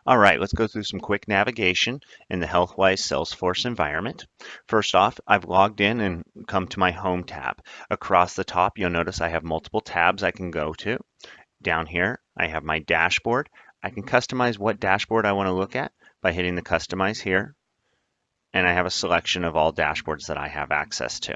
All right, let's go through some quick navigation in the HealthWise Salesforce environment. First off, I've logged in and come to my Home tab. Across the top, you'll notice I have multiple tabs I can go to. Down here, I have my dashboard. I can customize what dashboard I want to look at by hitting the Customize here, and I have a selection of all dashboards that I have access to.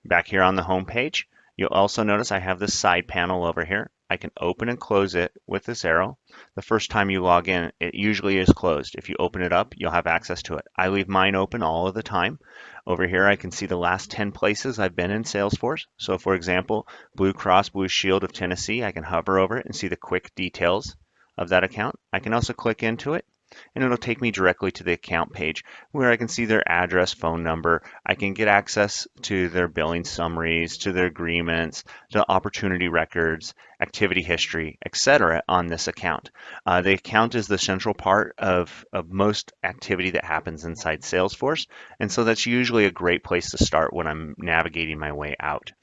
Back here on the home page, you'll also notice I have this side panel over here. I can open and close it with this arrow. The first time you log in, it usually is closed. If you open it up, you'll have access to it. I leave mine open all of the time. Over here, I can see the last 10 places I've been in Salesforce. So for example, Blue Cross Blue Shield of Tennessee, I can hover over it and see the quick details of that account. I can also click into it, and it'll take me directly to the account page where I can see their address, phone number. I can get access to their billing summaries, to their agreements, to opportunity records, activity history, etc. on this account. The account is the central part of most activity that happens inside Salesforce, and so that's usually a great place to start when I'm navigating my way out.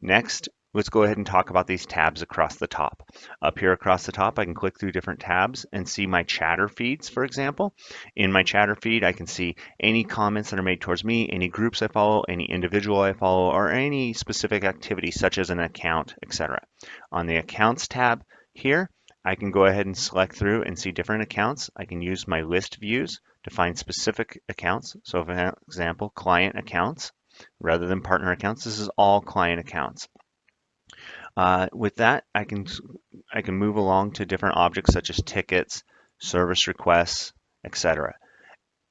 Next, let's go ahead and talk about these tabs across the top. Up here across the top, I can click through different tabs and see my chatter feeds, for example. In my chatter feed, I can see any comments that are made towards me, any groups I follow, any individual I follow, or any specific activity such as an account, etc. On the Accounts tab here, I can go ahead and select through and see different accounts. I can use my list views to find specific accounts. So for example, client accounts rather than partner accounts. This is all client accounts. With that, I can move along to different objects such as tickets, service requests, etc.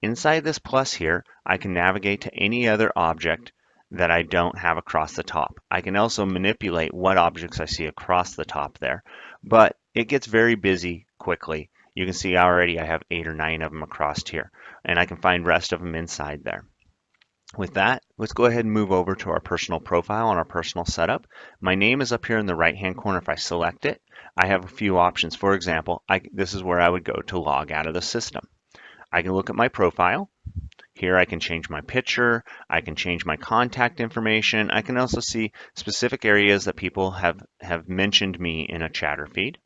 Inside this plus here, I can navigate to any other object that I don't have across the top. I can also manipulate what objects I see across the top there, but it gets very busy quickly. You can see already I have 8 or 9 of them across here, and I can find rest of them inside there. With that, let's go ahead and move over to our personal profile and our personal setup. My name is up here in the right-hand corner. If I select it, I have a few options. For example, this is where I would go to log out of the system. I can look at my profile. Here I can change my picture. I can change my contact information. I can also see specific areas that people have mentioned me in a chatter feed.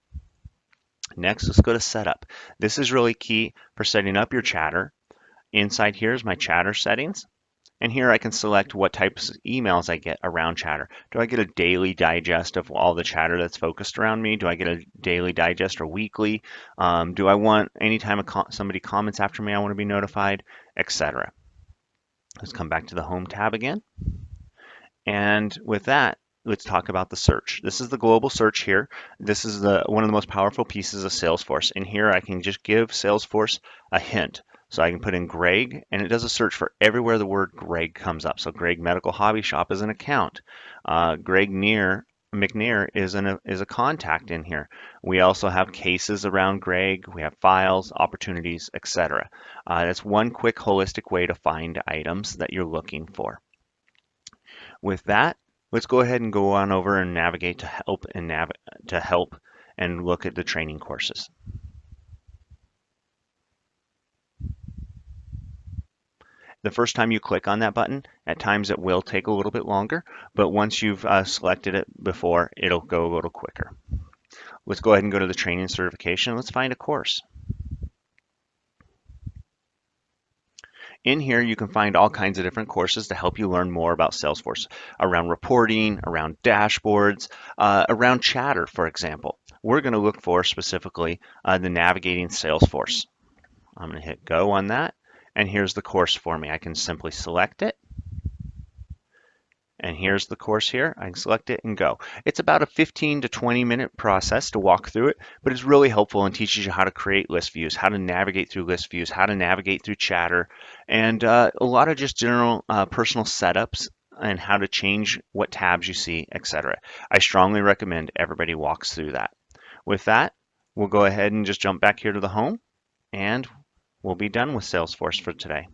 Next, let's go to setup. This is really key for setting up your chatter. Inside here is my chatter settings. And here I can select what types of emails I get around chatter. Do I get a daily digest of all the chatter that's focused around me? Do I get a daily digest or weekly? Do I want anytime somebody comments after me, I want to be notified, etc. Let's come back to the Home tab again. And with that, let's talk about the search. This is the global search here. This is one of the most powerful pieces of Salesforce. In here, I can just give Salesforce a hint. So I can put in Greg, and it does a search for everywhere the word Greg comes up. So Greg Medical Hobby Shop is an account. Greg McNear is a contact in here. We also have cases around Greg. We have files, opportunities, etc. That's one quick holistic way to find items that you're looking for. With that, let's go ahead and go on over and navigate to help and look at the training courses. The first time you click on that button, at times it will take a little bit longer, but once you've selected it before, it'll go a little quicker. Let's go ahead and go to the training certification. Let's find a course. In here, you can find all kinds of different courses to help you learn more about Salesforce, around reporting, around dashboards, around chatter, for example. We're going to look for specifically the Navigating Salesforce. I'm going to hit go on that. And here's the course for me. I can simply select it. And here's the course here. I can select it and go. It's about a 15 to 20 minute process to walk through it, but it's really helpful and teaches you how to create list views, how to navigate through list views, how to navigate through chatter, and a lot of just general personal setups and how to change what tabs you see, etc. I strongly recommend everybody walks through that. With that, we'll go ahead and just jump back here to the home, and we'll be done with Salesforce for today.